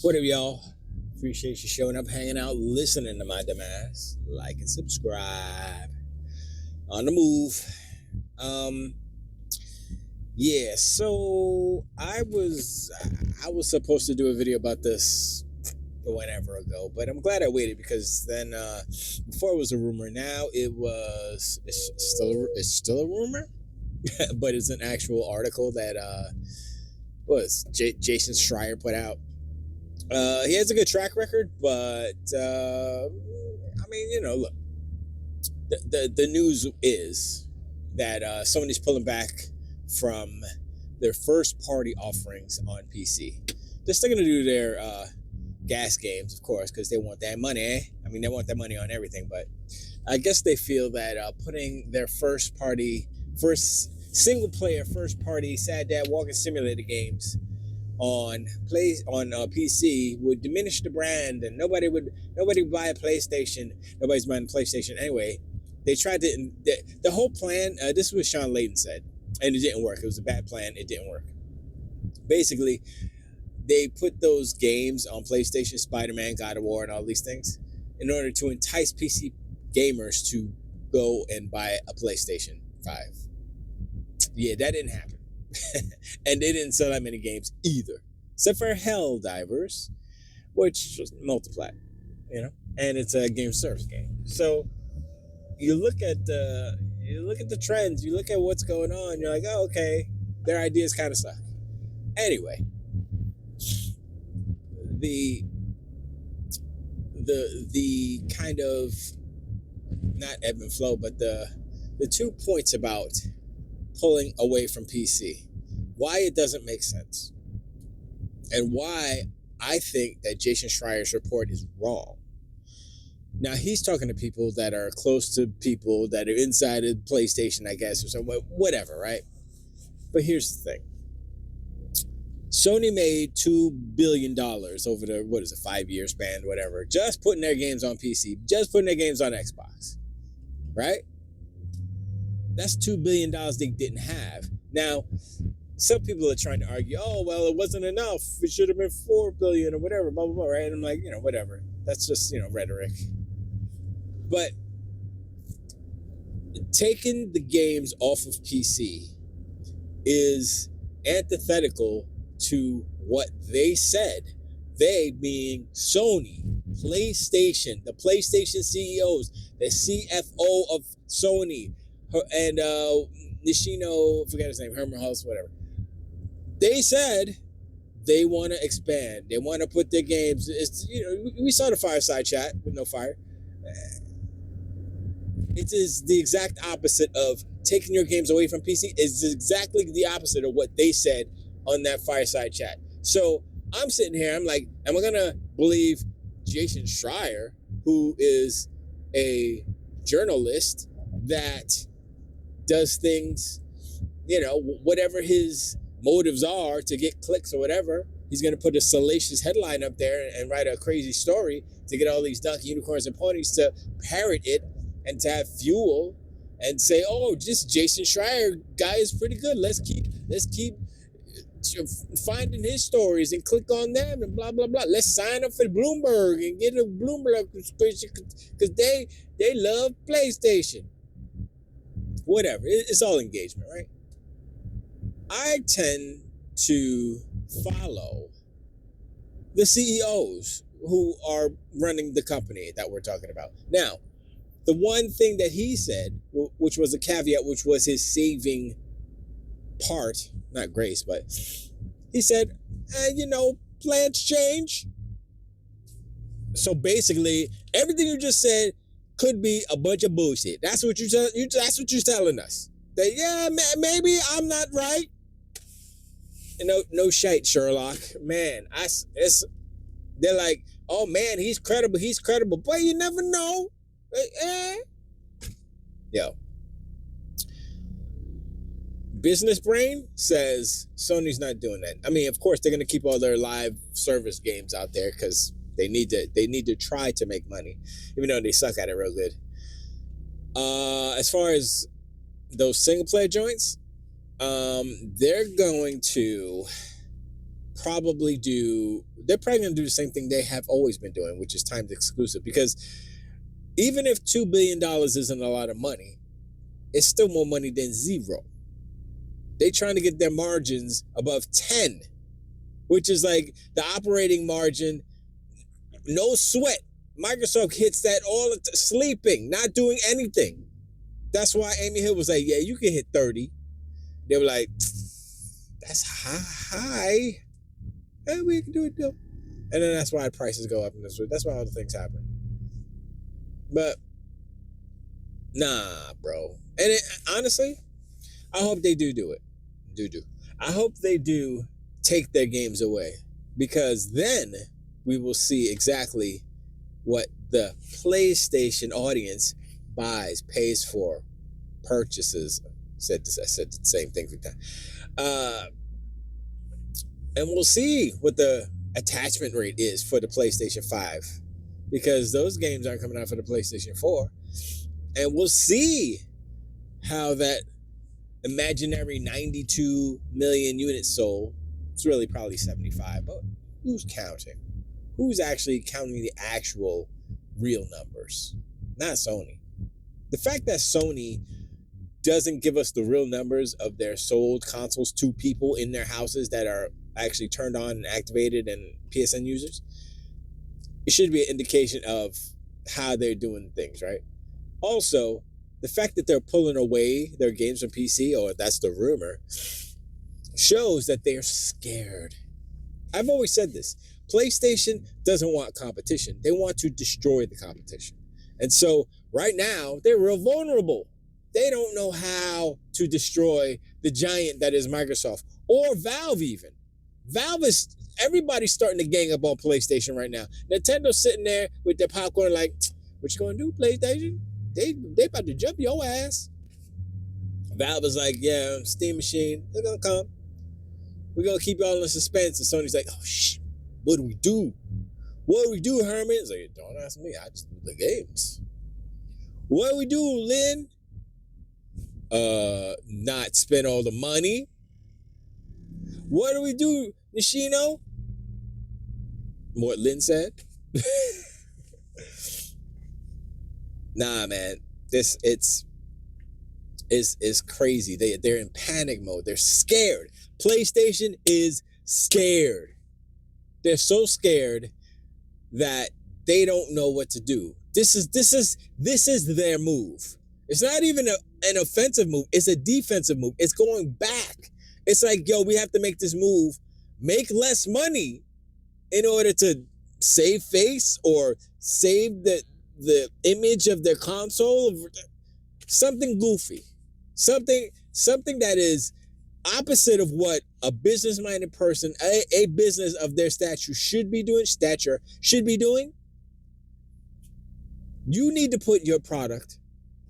What up, y'all? Appreciate you showing up, hanging out, listening to my dumbass. Like and subscribe. On the move. Um, yeah. So I was supposed to do a video about this whenever ago, but I'm glad I waited because then before it was a rumor, now it's still a rumor, but it's an actual article that Jason Schreier put out. He has a good track record, but I mean, look, the news is that Sony's pulling back from their first party offerings on PC. They're still gonna do their gas games, of course, because they want that money. I mean, they want that money on everything, but I guess they feel that putting their first single player first party sad dad walking simulator games on PC would diminish the brand, and nobody would buy a PlayStation. Nobody's buying a PlayStation anyway. They tried to the whole plan. This is what Sean Layden said, and it didn't work. It was a bad plan. It didn't work. Basically, they put those games on PlayStation, Spider-Man, God of War, and all these things, in order to entice PC gamers to go and buy a PlayStation 5. Yeah, that didn't happen. And they didn't sell that many games either, except for Helldivers, which was multiplat, and it's a game service game. So you look at the trends, you look at what's going on, you're like, oh, okay, their ideas kind of suck. Anyway, the kind of not ebb and flow, but the 2 points about pulling away from PC, why it doesn't make sense, and why I think that Jason Schreier's report is wrong. Now, he's talking to people that are close to people that are inside of PlayStation, I guess, or something, whatever, right? But here's the thing. Sony made $2 billion over the 5-year span, whatever, just putting their games on PC, just putting their games on Xbox, right? That's $2 billion they didn't have. Now, some people are trying to argue, oh, well, it wasn't enough. It should have been $4 billion or whatever, blah, blah, blah, right? And I'm like, whatever. That's just, rhetoric. But taking the games off of PC is antithetical to what they said. They being Sony, PlayStation, the PlayStation CEOs, the CFO of Sony, and Nishino, forget his name, Hermerhaus, whatever. They said they want to expand. They want to put their games. We saw the fireside chat with no fire. It is the exact opposite of taking your games away from PC. It's exactly the opposite of what they said on that fireside chat. So I'm sitting here, I'm like, am I gonna believe Jason Schreier, who is a journalist that does things, whatever his motives are to get clicks or whatever, he's going to put a salacious headline up there and write a crazy story to get all these donkey, unicorns, and ponies to parrot it and to have fuel and say, oh, this Jason Schreier guy is pretty good. Let's keep finding his stories and click on them and blah, blah, blah. Let's sign up for Bloomberg and get a Bloomberg subscription because they love PlayStation. Whatever. It's all engagement, right? I tend to follow the CEOs who are running the company that we're talking about. Now, the one thing that he said, which was a caveat, which was his saving part, not grace, but he said, plans change. So basically, everything you just said could be a bunch of bullshit. That's what that's what you're telling us. That maybe I'm not right. No shite, Sherlock. Man, they're like, oh man, he's credible. But you never know. Yo. Business Brain says Sony's not doing that. I mean, of course, they're gonna keep all their live service games out there because they need to try to make money, even though they suck at it real good. As far as those single player joints, they're going to probably they're probably going to do the same thing they have always been doing, which is timed exclusive. Because even if $2 billion isn't a lot of money, it's still more money than zero. They trying to get their margins above 10, which is like the operating margin, no sweat. Microsoft hits that all the sleeping, not doing anything. That's why Amy Hill was like, yeah, you can hit 30. They were like, that's high. Hey, we can do it though. And then that's why prices go up. And that's why all the things happen. But, nah, bro. And honestly, I hope they do it. I hope they do take their games away. Because then we will see exactly what the PlayStation audience buys, pays for, purchases. I said the same thing 3 times. And we'll see what the attachment rate is for the PlayStation 5. Because those games aren't coming out for the PlayStation 4. And we'll see how that imaginary 92 million units sold. It's really probably 75, but who's counting? Who's actually counting the actual real numbers? Not Sony. The fact that Sony doesn't give us the real numbers of their sold consoles to people in their houses that are actually turned on and activated and PSN users, it should be an indication of how they're doing things, right? Also, the fact that they're pulling away their games from PC, or that's the rumor, shows that they're scared. I've always said this. PlayStation doesn't want competition. They want to destroy the competition. And so right now, they're real vulnerable. They don't know how to destroy the giant that is Microsoft or Valve even. Everybody's starting to gang up on PlayStation right now. Nintendo's sitting there with their popcorn like, what you gonna do, PlayStation? They about to jump your ass. Valve is like, yeah, Steam Machine, they're gonna come. We're gonna keep y'all in suspense. And Sony's like, oh shit, what do we do? What do we do, Herman? It's like, don't ask me, I just do the games. What do we do, Lynn? Not spend all the money. What do we do, Nishino? What Lynn said. Nah, man, this it's crazy. They're in panic mode. They're scared. PlayStation is scared. They're so scared that they don't know what to do. This is their move. It's not even an offensive move. It's a defensive move. It's going back. It's like, yo, we have to make this move, make less money in order to save face or save the image of their console. Something goofy. Something that is opposite of what a business-minded person, a business of their stature should be doing. You need to put your product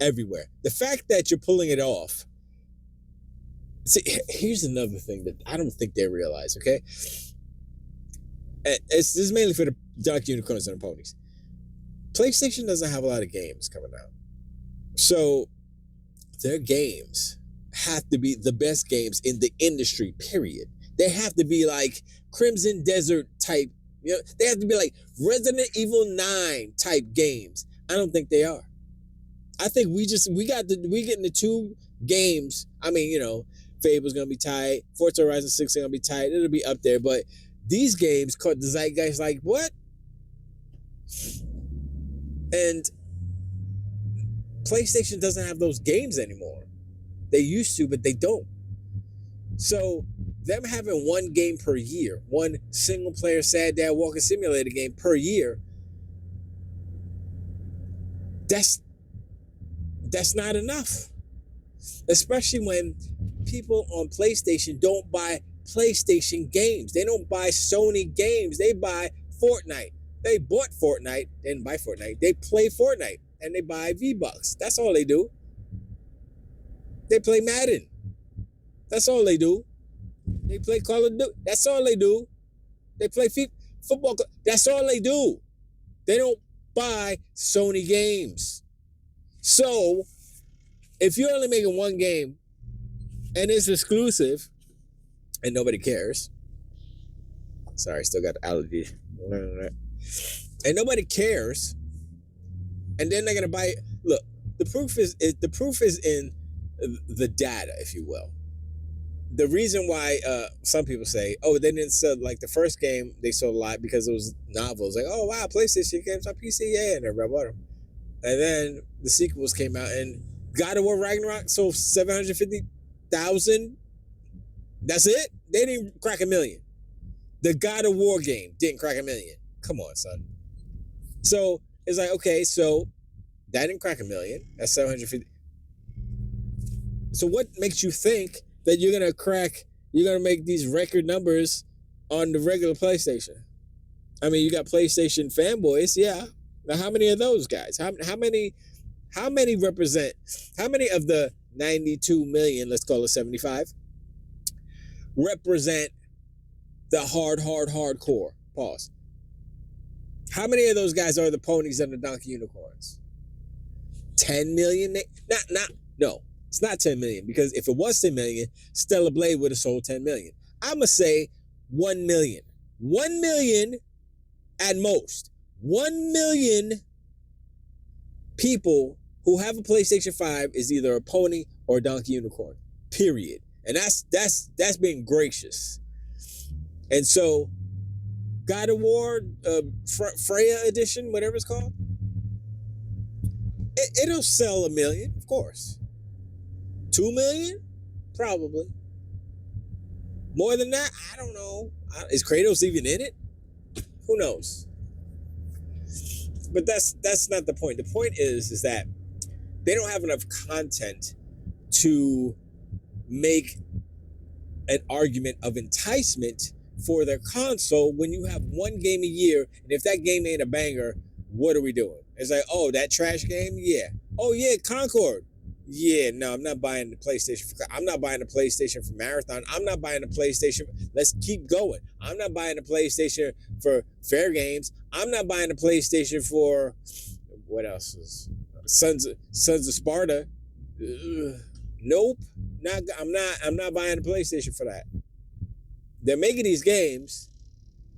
everywhere. The fact that you're pulling it off. See, here's another thing that I don't think they realize, okay? This is mainly for the Dark Unicorns and the Ponies. PlayStation doesn't have a lot of games coming out. So their games have to be the best games in the industry, period. They have to be like Crimson Desert type, they have to be like Resident Evil 9 type games. I don't think they are. I think we getting the 2 games. I mean, Fable's gonna be tight. Forza Horizon 6 is gonna be tight. It'll be up there, but these games caught the zeitgeist like, what? And PlayStation doesn't have those games anymore. They used to, but they don't. So them having one game per year, one single player sad dad walking simulator game per year, that's not enough. Especially when people on PlayStation don't buy PlayStation games. They don't buy Sony games. They buy Fortnite. They bought Fortnite, they didn't buy Fortnite. They play Fortnite and they buy V-Bucks. That's all they do. They play Madden. That's all they do. They play Call of Duty. That's all they do. They play football. That's all they do. They don't buy Sony games. So, if you're only making one game and it's exclusive and nobody cares, Sorry, still got allergy. And nobody cares. And then they're gonna buy it. Look, the proof is in the data, if you will. The reason why some people say, oh, they didn't sell, like the first game, they sold a lot because it was novels. Like, oh wow, PlayStation games on PC, yeah, and everybody bought them. And then the sequels came out, and God of War Ragnarok sold 750,000. That's it. They didn't crack 1 million. The God of War game didn't crack 1 million. Come on, son. So it's like, okay, so that didn't crack 1 million. That's 750. So what makes you think that you're gonna make these record numbers on the regular PlayStation? I mean, you got PlayStation fanboys, yeah. Now, how many of those guys? How many represent? How many of the 92 million? Let's call it 75. Represent the hardcore. Pause. How many of those guys are the ponies and the donkey unicorns? 10 million? No. It's not 10 million, because if it was 10 million, Stellar Blade would have sold 10 million. I'm going to say 1 million. 1 million at most. 1 million people who have a PlayStation 5 is either a pony or a donkey unicorn. Period. And that's being gracious. And so, God of War, Freya edition, whatever it's called, it'll sell 1 million, of course. 2 million? Probably. More than that? I don't know. Is Kratos even in it? Who knows? But that's not the point. The point is that they don't have enough content to make an argument of enticement for their console when you have one game a year, and if that game ain't a banger, what are we doing? It's like, oh, that trash game? Yeah. Oh, yeah, Concord. Yeah, no, I'm not buying the PlayStation. I'm not buying the PlayStation for Marathon. I'm not buying the PlayStation. Let's keep going. I'm not buying the PlayStation for Fair Games. I'm not buying the PlayStation for, what else is Sons of Sparta. Nope. I'm not buying the PlayStation for that. They're making these games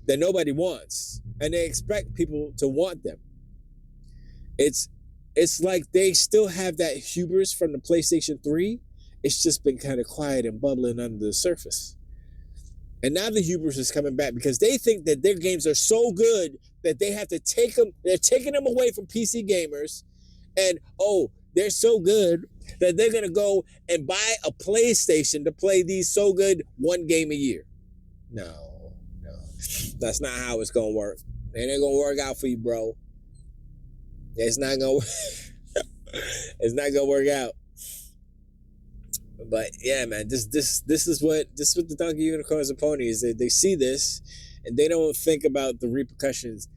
that nobody wants, and they expect people to want them. It's like they still have that hubris from the PlayStation 3. It's just been kind of quiet and bubbling under the surface. And now the hubris is coming back because they think that their games are so good that they have to take them. They're taking them away from PC gamers. And, oh, they're so good that they're going to go and buy a PlayStation to play these so good one game a year. No. That's not how it's going to work. It ain't going to work out for you, bro. It's not gonna work out. But yeah, man, this is what the donkey unicorns and ponies, they see this and they don't think about the repercussions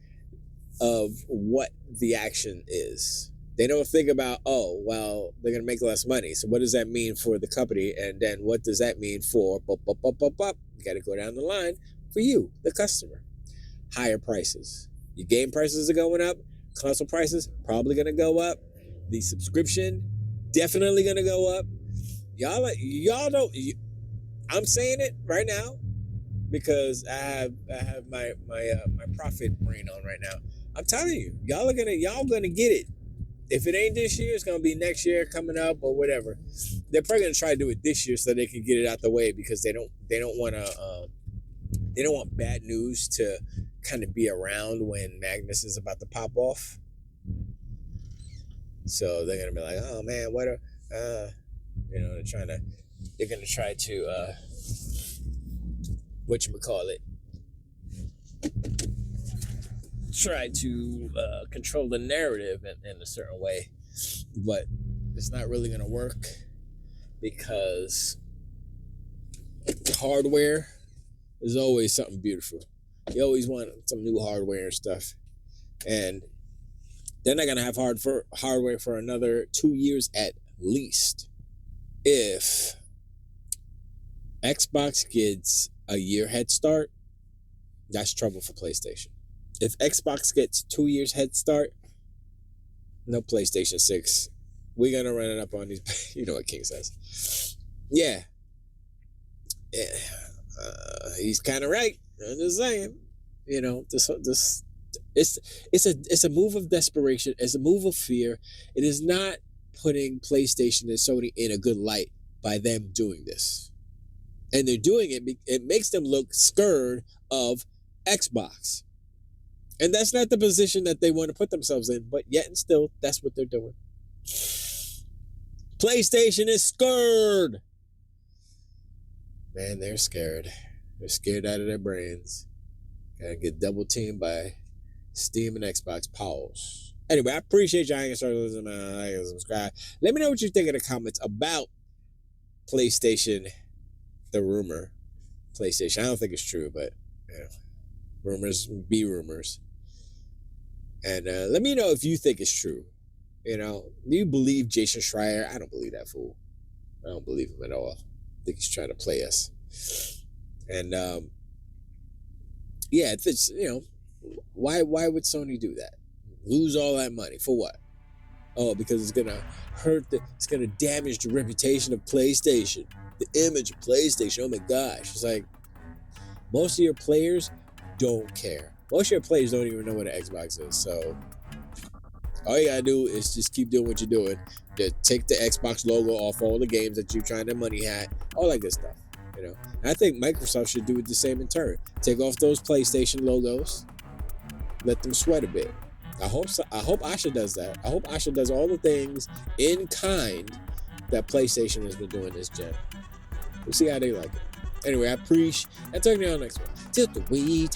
of what the action is. They don't think about, oh, well, they're gonna make less money. So what does that mean for the company? And then what does that mean for You gotta go down the line for you, the customer. Higher prices. Your game prices are going up. Console prices probably gonna go up. The subscription definitely gonna go up. Y'all don't. I'm saying it right now because I have my profit brain on right now. I'm telling you, y'all gonna get it. If it ain't this year, it's gonna be next year coming up or whatever. They're probably gonna try to do it this year so they can get it out the way because they don't want bad news to kind of be around when Magnus is about to pop off. So they're gonna be like, oh man, they're gonna try to try to control the narrative in a certain way, but it's not really gonna work because hardware is always something beautiful. You always want some new hardware and stuff. And they're not going to have hardware for another 2 years at least. If Xbox gets a year head start, that's trouble for PlayStation. If Xbox gets 2 years head start, no PlayStation 6. We're going to run it up on these. You know what King says. Yeah. He's kind of right. I'm just saying, this it's a move of desperation. It's a move of fear. It is not putting PlayStation and Sony in a good light by them doing this, and they're doing it. It makes them look scared of Xbox, and that's not the position that they want to put themselves in. But yet and still, that's what they're doing. PlayStation is scared. Man, they're scared. They're scared out of their brains. Gotta get double teamed by Steam and Xbox pause. Anyway, I appreciate y'all hanging out, listening, like and subscribe. Let me know what you think in the comments about PlayStation, the rumor. PlayStation. I don't think it's true, but rumors be rumors. And let me know if you think it's true. Do you believe Jason Schreier? I don't believe that fool. I don't believe him at all. I think he's trying to play us. And if it's why would Sony do that? Lose all that money for what? Oh, because it's gonna it's gonna damage the reputation of PlayStation, the image of PlayStation. Oh my gosh, it's like most of your players don't care. Most of your players don't even know what an Xbox is. So all you gotta do is just keep doing what you're doing. Take the Xbox logo off all the games that you're trying to money hat, all that good stuff. And I think Microsoft should do it the same in turn. Take off those PlayStation logos, let them sweat a bit. I hope Asha does that. I hope Asha does all the things in kind that PlayStation has been doing this gen. We'll see how they like it. Anyway, I appreciate. I'll talk to you on the next one. Till the weed.